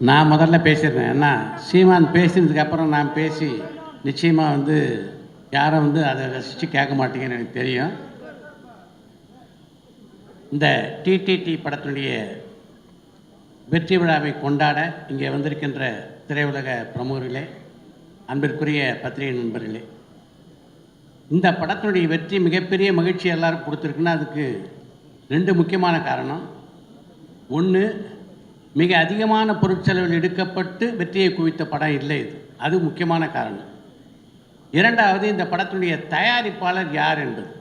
நான் முதல்ல பேசிடுறேன். ஏன்னா சீமான் பேசினதுக்கப்புறம் நான் பேசி நிச்சயமாக யாரும் அதை ரசித்து கேட்க மாட்டீங்கன்னு எனக்கு தெரியும். இந்த டிடிடி படத்தினுடைய வெற்றி விழாவை கொண்டாட இங்கே வந்திருக்கின்ற திரையுலக பிரமுகர்களே, அன்பிற்குரிய பத்திரிகை நண்பர்களே, இந்த படத்தினுடைய வெற்றி மிகப்பெரிய மகிழ்ச்சி எல்லாரும் கொடுத்துருக்குன்னா அதுக்கு 2 முக்கியமான காரணம். ஒன்று, மிக அதிகமான பொருட்செலவில் எடுக்கப்பட்டு வெற்றியை குவித்த படம் இல்லை, இது அது முக்கியமான காரணம். 2வது, இந்த படத்தினுடைய தயாரிப்பாளர் யார் என்பது.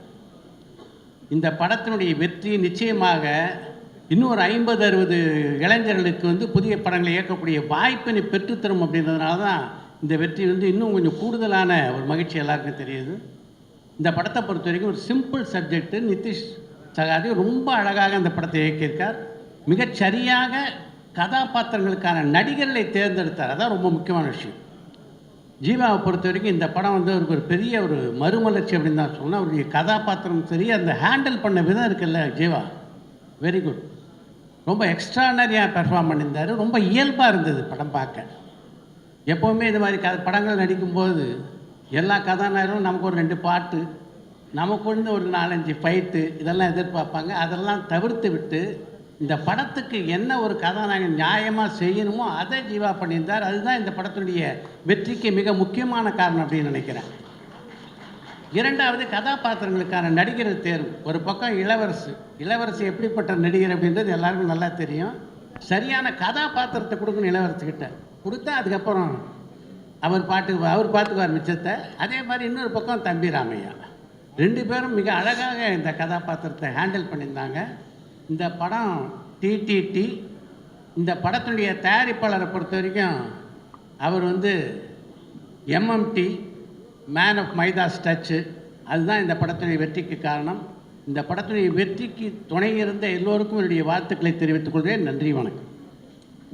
இந்த படத்தினுடைய வெற்றி நிச்சயமாக இன்னொரு 50-60 இளைஞர்களுக்கு புதிய படங்களை இயக்கக்கூடிய வாய்ப்பினை பெற்றுத்தரும். அப்படின்றதுனால தான் இந்த வெற்றி இன்னும் கொஞ்சம் கூடுதலான ஒரு மகிழ்ச்சி எல்லாருக்கும் தெரியுது. இந்த படத்தை பொறுத்த வரைக்கும் ஒரு சிம்பிள் சப்ஜெக்ட். நிதிஷ் சகாதி ரொம்ப அழகாக அந்த படத்தை இயக்கியிருக்கார். மிகச்சரியாக கதாபாத்திரங்களுக்கான நடிகர்களை தேர்ந்தெடுத்தார். அதான் ரொம்ப முக்கியமான விஷயம். ஜீவாவை பொறுத்த வரைக்கும் இந்த படம் அவருக்கு ஒரு பெரிய ஒரு மறுமலர்ச்சி அப்படின்னு தான் சொன்னால். அவருடைய கதாபாத்திரம் சரி, அந்த ஹேண்டில் பண்ண விதம் இருக்குல்ல, ஜீவா வெரி குட். ரொம்ப எக்ஸ்ட்ரானரியாக பெர்ஃபார்ம் பண்ணியிருந்தார். ரொம்ப இயல்பாக இருந்தது படம் பார்க்க. எப்போவுமே இது மாதிரி படங்கள் நடிக்கும்போது எல்லா கதாநாயகரும் நமக்கு ஒரு 2 பாட்டு, நமக்கு ஒரு 4-5 ஃபைட்டு இதெல்லாம் எதிர்பார்ப்பாங்க. அதெல்லாம் தவிர்த்து விட்டு இந்த படத்துக்கு என்ன ஒரு கதாநாயகன் நியாயமாக செய்யணுமோ அதை ஜீவா பண்ணியிருந்தார். அதுதான் இந்த படத்தினுடைய வெற்றிக்கு மிக முக்கியமான காரணம் அப்படின்னு நினைக்கிறேன். 2வது, கதாபாத்திரங்களுக்கான நடிகர் தேர்வு. ஒரு பக்கம் இளவரசி எப்படிப்பட்ட நடிகர் அப்படின்றது எல்லாருக்கும் நல்லா தெரியும். சரியான கதாபாத்திரத்தை கொடுக்கணும் இளவரசிக்கிட்ட. கொடுத்தா அதுக்கப்புறம் அவர் பார்த்துக்குவார் மிச்சத்தை. அதே மாதிரி இன்னொரு பக்கம் தம்பி ராமையா, 2 பேரும் மிக அழகாக இந்த கதாபாத்திரத்தை ஹேண்டில் பண்ணியிருந்தாங்க. இந்த படம் டிடிடி. இந்த படத்தினுடைய தயாரிப்பாளரை பொறுத்த வரைக்கும் அவர் MMT, man of Midas touch. அதுதான் இந்த படத்தினுடைய வெற்றிக்கு காரணம். இந்த படத்தினுடைய வெற்றிக்கு துணை இருந்த எல்லோருக்கும் என்னுடைய வாழ்த்துக்களை தெரிவித்துக் கொள்கிறேன். நன்றி, வணக்கம்.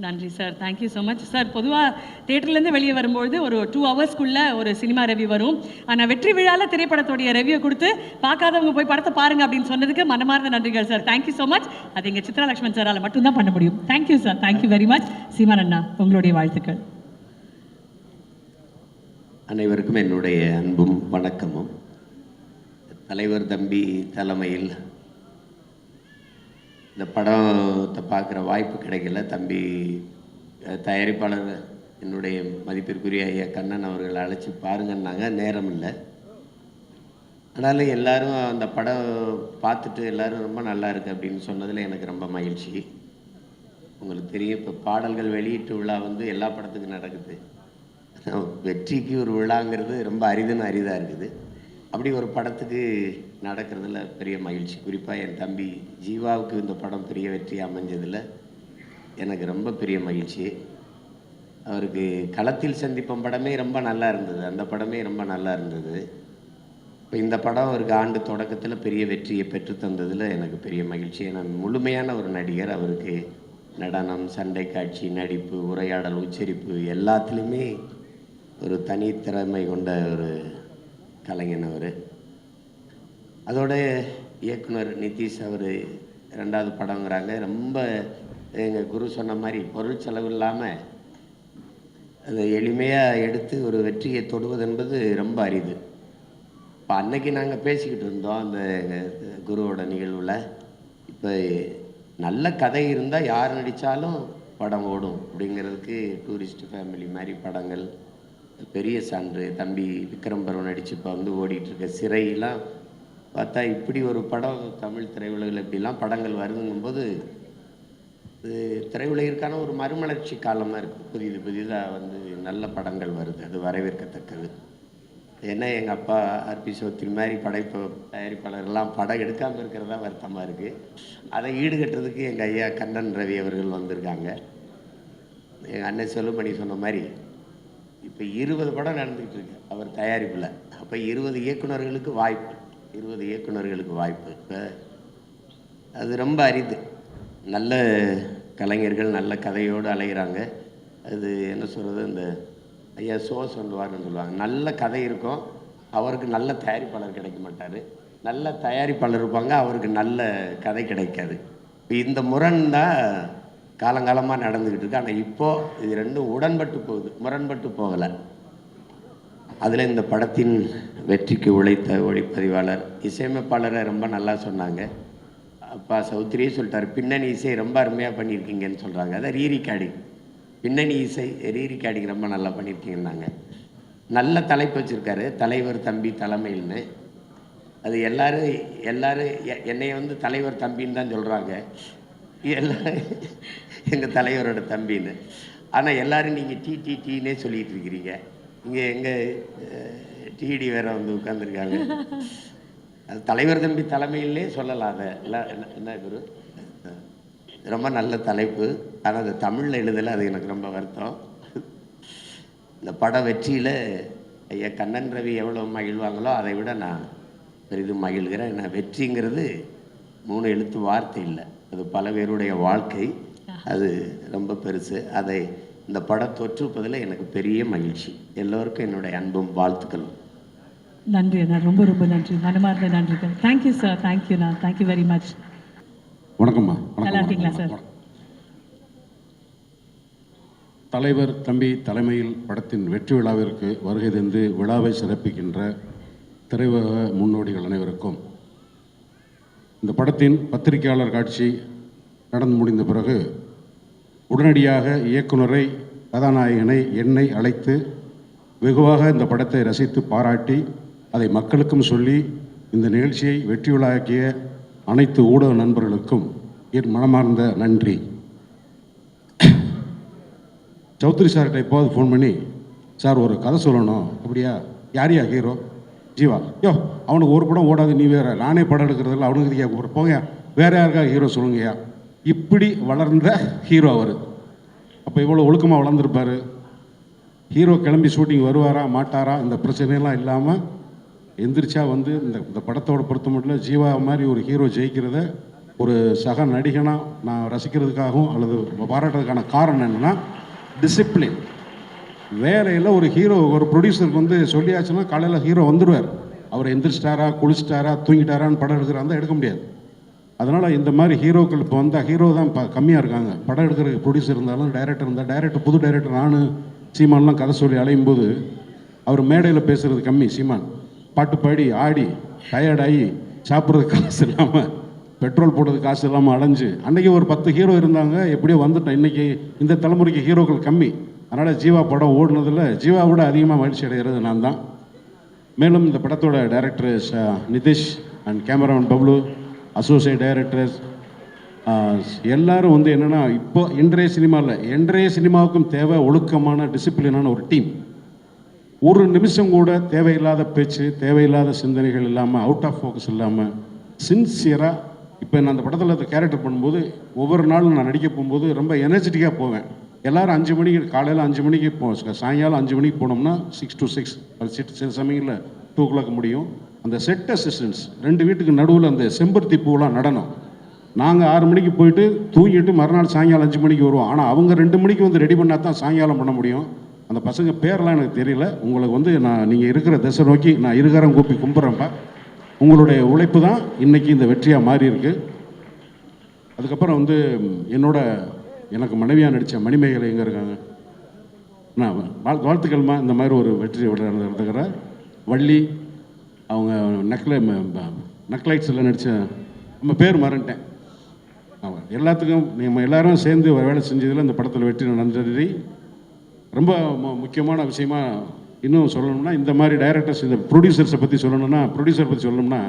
நன்றி sir, thank you so much sir. பொதுவாக தேட்டர்லேருந்து வெளியே வரும்பொழுது ஒரு 2 ஹவர்ஸ்க்குள்ளே ஒரு சினிமா ரெவ்யூ வரும். ஆனால் வெற்றி விழாவில் திரைப்படத்துடைய ரெவ்யூ கொடுத்து பார்க்காதவங்க போய் படத்தை பாருங்கள் அப்படின்னு சொன்னதுக்கு மனமார்ந்த நன்றிகள் சார். Thank you so much. அது எங்கள் சித்ரா லக்ஷ்மன் சாரால் மட்டும்தான் பண்ண முடியும். Thank you sir, thank you very much. Seeman அண்ணா, உங்களுடைய வாழ்த்துக்கள். அனைவருக்கும் என்னுடைய அன்பும் வணக்கமும். தலைவர் தம்பி தலைமையில் இந்த படத்தை பார்க்குற வாய்ப்பு கிடைக்கல. தம்பி தயாரிப்பாளர் என்னுடைய மதிப்பிற்குரிய ஐயா கண்ணன் அவர்கள் அழைச்சி பாருங்கன்னாங்க. நேரம் இல்லை. ஆனாலும் எல்லோரும் அந்த படம் பார்த்துட்டு எல்லோரும் ரொம்ப நல்லா இருக்குது அப்படின்னு சொன்னதில் எனக்கு ரொம்ப மகிழ்ச்சி. உங்களுக்கு தெரியும், இப்போ பாடல்கள் வெளியீட்டு விழா எல்லா படத்துக்கும் நடக்குது. வெற்றிக்கு ஒரு விழாங்கிறது ரொம்ப அரிதாக இருக்குது. அப்படி ஒரு படத்துக்கு நடக்கிறதுல பெரிய மகிழ்ச்சி. குறிப்பாக என் தம்பி ஜீவாவுக்கு இந்த படம் பெரிய வெற்றி அமைஞ்சதில் எனக்கு ரொம்ப பெரிய மகிழ்ச்சி. அவருக்கு களத்தில் சந்திப்போம் படமே ரொம்ப நல்லா இருந்தது. அந்த படமே ரொம்ப நல்லா இருந்தது. இப்போ இந்த படம் அவருக்கு ஆண்டு தொடக்கத்தில் பெரிய வெற்றியை பெற்று தந்ததில் எனக்கு பெரிய மகிழ்ச்சி. ஏன்னா முழுமையான ஒரு நடிகர். அவருக்கு நடனம், சண்டை காட்சி, நடிப்பு, உரையாடல், உச்சரிப்பு எல்லாத்துலேயுமே ஒரு தனித்திறமை கொண்ட ஒரு கலைஞன் அவர். அதோட இயக்குனர் நிதிஷ் அவர் 2வது படங்கிறாங்க. ரொம்ப எங்கள் குரு சொன்ன மாதிரி பொருள் செலவு இல்லாமல் அதை எளிமையாக எடுத்து ஒரு வெற்றியை தொடுவது என்பது ரொம்ப அரிது. இப்போ அன்னைக்கு நாங்கள் பேசிக்கிட்டு இருந்தோம் அந்த குருவோட நிகழ்வில். இப்போ நல்ல கதை இருந்தால் யார் நடித்தாலும் படம் ஓடும் அப்படிங்கிறதுக்கு டூரிஸ்ட் ஃபேமிலி மாதிரி படங்கள் பெரிய சான்று. தம்பி விக்ரம் பருவம் நடித்து இப்போ ஓடிட்டுருக்க சிறையெல்லாம் பார்த்தா இப்படி ஒரு படம் தமிழ் திரையுலகில் இப்படிலாம் படங்கள் வருதுங்கும்போது திரையுலகிற்கான ஒரு மறுமலர்ச்சி காலமாக இருக்குது. புதிதாக நல்ல படங்கள் வருது. அது வரவேற்கத்தக்கது. ஏன்னா எங்கள் அப்பா ஆர்பி சௌத்ரி மாதிரி தயாரிப்பாளர்லாம் படம் எடுக்காமல் இருக்கிறதா வருத்தமாக இருக்குது. அதை ஈடுகட்டுறதுக்கு எங்கள் ஐயா கண்ணன் ரவி அவர்கள் வந்திருக்காங்க. எங்கள் அண்ணன் செல்லுமணி சொன்ன மாதிரி இப்போ 20 படம் நடந்துக்கிட்டு இருக்கு அவர் தயாரிப்பில். அப்போ 20 இயக்குநர்களுக்கு வாய்ப்பு. இப்போ அது ரொம்ப அரிது. நல்ல கலைஞர்கள் நல்ல கதையோடு அலைகிறாங்க. அது என்ன சொல்கிறது, இந்த ஐயா சொல்லுவார்னு சொல்லுவாங்க. நல்ல கதை இருக்கும், அவருக்கு நல்ல தயாரிப்பாளர் கிடைக்க மாட்டார். நல்ல தயாரிப்பாளர் இருப்பாங்க, அவருக்கு நல்ல கதை கிடைக்காது. இந்த முரண் தான் காலங்காலமாக நடந்துக்கிட்டு இருக்கு. ஆனால் இப்போது இது ரெண்டும் உடன்பட்டு போகுது, முரண்பட்டு போகலை. அதில் இந்த படத்தின் வெற்றிக்கு உழைத்த ஒளிப்பதிவாளர், இசையமைப்பாளரை ரொம்ப நல்லா சொன்னாங்க. அப்பா சௌத்ரியே சொல்லிட்டார், பின்னணி இசை ரொம்ப அருமையாக பண்ணியிருக்கீங்கன்னு சொல்கிறாங்க. அதை ரீரிகார்டிங், பின்னணி இசை ரீரிகார்டிங் ரொம்ப நல்லா பண்ணியிருக்கீங்கன்னாங்க. நல்ல தலைப்பு வச்சுருக்காரு, தலைவர் தம்பி தலைமையில்னு. அது எல்லாரும் என்னை வந்து தலைவர் தம்பின்னு தான் சொல்கிறாங்க, எல்லோரும் எங்கள் தலைவரோட தம்பின்னு. ஆனால் எல்லோரும் நீங்கள் டீனே சொல்லிகிட்டு இருக்கிறீங்க. இங்கே எங்கள் டிடி வேற வந்து உட்காந்துருக்காங்க. அது தலைவர் தம்பி தலைமையிலே சொல்லலாம். அதை என்ன குரு, ரொம்ப நல்ல தலைப்பு. ஆனால் அது தமிழில் எழுதலை, அது எனக்கு ரொம்ப வருத்தம். இந்த பட வெற்றியில் ஐயா கண்ணன் ரவி எவ்வளோ மகிழ்வாங்களோ அதை விட நான் பெரிதும் மகிழ்கிறேன். நான் வெற்றிங்கிறது 3 எழுத்து வார்த்தை இல்லை, அது பல பேருடைய வாழ்க்கை. அது ரொம்ப பெருசு. அதை இந்த படம் தொற்றுப்பதில் எனக்கு பெரிய மகிழ்ச்சி. எல்லோருக்கும் என்னுடைய அன்பும் வாழ்த்துக்களும். நன்றி அண்ணா, ரொம்ப ரொம்ப நன்றி, மனமார்ந்த நன்றிகள். தேங்க்யூ சார், தேங்க்யூண்ணா, தேங்க்யூ வெரி மச். வணக்கம்மா. நல்லா இருக்கீங்களா சார்? தலைவர் தம்பி தலைமையில் படத்தின் வெற்றி விழாவிற்கு வருகை தந்து விழாவை சிறப்பிக்கின்ற திரையுலக முன்னோடிகள் அனைவருக்கும், இந்த படத்தின் பத்திரிகையாளர் காட்சி நடந்து முடிந்த பிறகு உடனடியாக இயக்குனரை, கதாநாயகனை, என்னை அழைத்து வெகுவாக இந்த படத்தை ரசித்து பாராட்டி அதை மக்களுக்கும் சொல்லி இந்த நிகழ்ச்சியை வெற்றி விழாக்கிய அனைத்து ஊடக நண்பர்களுக்கும் என் மனமார்ந்த நன்றி. சௌத்ரி சார்கிட்ட எப்போது ஃபோன் பண்ணி, சார் ஒரு கதை சொல்லணும். அப்படியா, யாரையா ஹீரோ? ஜீவா. யோ அவனுக்கு ஒரு படம் ஓடாது, நீ வேற, நானே படம் எடுக்கிறதில்ல, அவனுக்கு இதுக்கே கூப்பிட்ற, போங்க வேற யாருக்கா ஹீரோ சொல்லுங்கய்யா. இப்படி வளர்ந்த ஹீரோ அவர். அப்போ இவ்வளோ ஒழுக்கமாக வளர்ந்துருப்பார். ஹீரோ கிளம்பி ஷூட்டிங் வருவாரா மாட்டாரா இந்த பிரச்சனையெல்லாம் இல்லாமல் எந்திரிச்சா வந்து இந்த படத்தோட பொறுத்த மட்டும் ஜீவா மாதிரி ஒரு ஹீரோ ஜெயிக்கிறத ஒரு சக நடிகனாக நான் ரசிக்கிறதுக்காகவும் அல்லது பாராட்டுறதுக்கான காரணம் என்னென்னா டிசிப்ளின். வேலையில் ஒரு ஹீரோ, ஒரு ப்ரொடியூசருக்கு வந்து சொல்லியாச்சுன்னா காலையில் ஹீரோ வந்துடுவார். அவர் எந்திரிச்சிட்டாரா, குளிச்சிட்டாரா, தூங்கிட்டாரான்னு படம் எடுக்கிறான் எடுக்க முடியாது. அதனால் இந்த மாதிரி ஹீரோக்கள் இப்போ வந்தால் ஹீரோ தான் கம்மியாக இருக்காங்க. படம் எடுக்கிறதுக்கு ப்ரொடியூசர் இருந்தாலும் டைரக்டர் இருந்தால், டைரக்டர் புது டைரக்டர் நான் சீமான்லாம் கதை சொல்லி அலையும் போது அவர் மேடையில் பேசுகிறது கம்மி. சீமான் பாட்டு பாடி ஆடி டயர்டாகி சாப்பிட்றதுக்கு காசு இல்லாமல், பெட்ரோல் போடுறதுக்கு காசு இல்லாமல் அலைஞ்சு, அன்றைக்கி ஒரு 10 ஹீரோ இருந்தாங்க, எப்படியோ வந்துட்டோம். இன்றைக்கி இந்த தலைமுறைக்கு ஹீரோக்கள் கம்மி. அதனால் ஜீவா படம் ஓடுனதில் ஜீவாவோட அதிகமாக மகிழ்ச்சி அடைகிறது நான் தான். மேலும் இந்த படத்தோட director Nitish and cameraman Bablu, associate directors எல்லாரும் வந்து என்னென்னா, இப்போ இன்றைய சினிமாவுக்கும் தேவை ஒழுக்கமான டிசிப்ளினான ஒரு டீம். ஒரு நிமிஷம் கூட தேவையில்லாத பேச்சு, தேவையில்லாத சிந்தனைகள் இல்லாமல், அவுட் ஆஃப் ஃபோக்கஸ் இல்லாமல் சின்சியராக. இப்போ நான் அந்த படத்தில் கேரக்டர் பண்ணும்போது ஒவ்வொரு நாளும் நான் நடிக்க போகும்போது ரொம்ப எனர்ஜெட்டிக்காக போவேன். எல்லோரும் 5 மணிக்கு, காலையில் 5 மணிக்கு சாயங்காலம் 5 மணிக்கு போனோம்னா 6 to 6, சில சமயங்களில் 2 o'clock முடியும். அந்த செட் அசிஸ்டன்ஸ் 2 வீட்டுக்கு நடுவில் அந்த செம்பருத்தி பூவெலாம் நடனம். நாங்கள் 6 மணிக்கு போயிட்டு தூங்கிட்டு மறுநாள் சாயங்காலம் 5 மணிக்கு வருவோம். ஆனால் அவங்க 2 மணிக்கு வந்து ரெடி பண்ணால் தான் சாயங்காலம் பண்ண முடியும். அந்த பசங்க பேரெலாம் எனக்கு தெரியல. உங்களுக்கு வந்து நீங்கள் இருக்கிற திசை நோக்கி நான் இருகரம் கூப்பி கும்பிட்றேன்ப்பா. உங்களுடைய உழைப்பு தான் இன்றைக்கி இந்த வெற்றியாக மாறி இருக்கு. அதுக்கப்புறம் வந்து எனக்கு மனைவியாக நடித்த மணிமேகலை எங்கே இருக்காங்க? நான் வாழ்த்துக்கள்மா. இந்த மாதிரி ஒரு வெற்றி நடந்துக்கிற வள்ளி, அவங்க நக்லைட்ஸில் நடித்த, நம்ம பேர் மறந்துட்டேன். எல்லாத்துக்கும் நம்ம எல்லாரும் சேர்ந்து வேலை செஞ்சதில் இந்த படத்தில் வெற்றி நடந்தது. ரொம்ப முக்கியமான விஷயமா இன்னும் சொல்லணும்னா, இந்த மாதிரி டைரக்டர்ஸ், இந்த ப்ரொடியூசர்ஸை பற்றி சொல்லணும்னா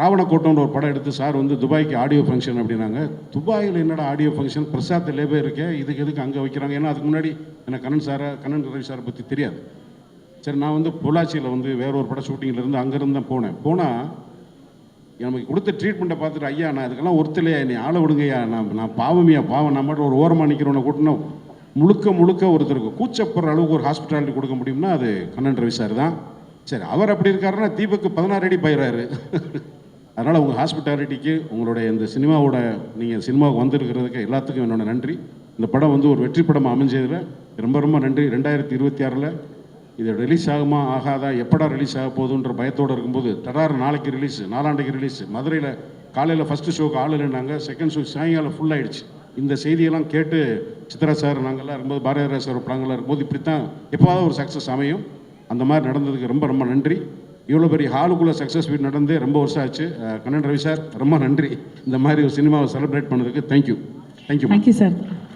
ராவணக்கோட்டம்ன்ற ஒரு படம் எடுத்து சார் வந்து துபாய்க்கு ஆடியோ ஃபங்க்ஷன் அப்படின்னாங்க. துபாயில் என்னடா ஆடியோ ஃபங்க்ஷன், பிரசாத் லேபே இருக்கே, இதுக்கு எதுக்கு அங்கே வைக்கிறாங்க? ஏன்னா அதுக்கு முன்னாடி எனக்கு கண்ணன் ரவி சாரை பற்றி தெரியாது. சரி, நான் வந்து பொள்ளாச்சியில் வந்து வேற ஒரு படம் ஷூட்டிங்கில் இருந்து அங்கேருந்து தான் போனால் நமக்கு கொடுத்த ட்ரீட்மெண்ட்டை பார்த்துட்டு, ஐயா நான் இதுக்கெல்லாம் ஒருத்தலையா, நீ ஆளை விடுங்கய்யா, நான் பாவம், நான் மட்டும் ஒரு ஓரமாக நிற்கிறவனை கூட்டினா முழுக்க ஒருத்தருக்கு கூச்சப்படுற அளவுக்கு ஒரு ஹாஸ்பிட்டாலிட்டி கொடுக்க முடியும்னா அது கண்ணன் ரவி சார் தான். சரி, அவர் அப்படி இருக்காருன்னா தீபக்கு 16 அடி போயிடுறாரு. அதனால் உங்கள் ஹாஸ்பிட்டாலிட்டிக்கு, உங்களுடைய இந்த சினிமாவோட, நீங்கள் சினிமாவுக்கு வந்திருக்கிறதுக்கு எல்லாத்துக்கும் என்னோட நன்றி. இந்த படம் வந்து ஒரு வெற்றி படமாக அமைஞ்சதில் ரொம்ப நன்றி. 2026 இது ரிலீஸ் ஆகுமா ஆகாதா, எப்படா ரிலீஸ் ஆக போகுதுன்ற பயத்தோடு இருக்கும்போது நாளைக்கு ரிலீஸ், 4 ரிலீஸ். மதுரையில் காலையில் ஃபஸ்ட்டு ஷோக்கு ஆள் இல்லைன்னாங்க, செகண்ட் ஷோ சாயங்காலம் ஃபுல்லாகிடுச்சு. இந்த செய்தியெல்லாம் கேட்டு சித்ரா சார் நாங்கள்லாம் இருக்கும்போது பாரதிராஜ் சார் படங்கள்லாம் இருக்கும்போது இப்படி தான் எப்போவாவது ஒரு சக்ஸஸ் அமையும். அந்த மாதிரி நடந்ததுக்கு ரொம்ப ரொம்ப நன்றி. இவ்வளோ பெரிய ஹாலுக்குள்ளே சக்ஸஸ் மீட் நடந்து ரொம்ப வருஷம் ஆச்சு. கண்ணன் ரவி சார் ரொம்ப நன்றி இந்த மாதிரி ஒரு சினிமாவை செலிப்ரேட் பண்ணதுக்கு. Thank you thank you sir.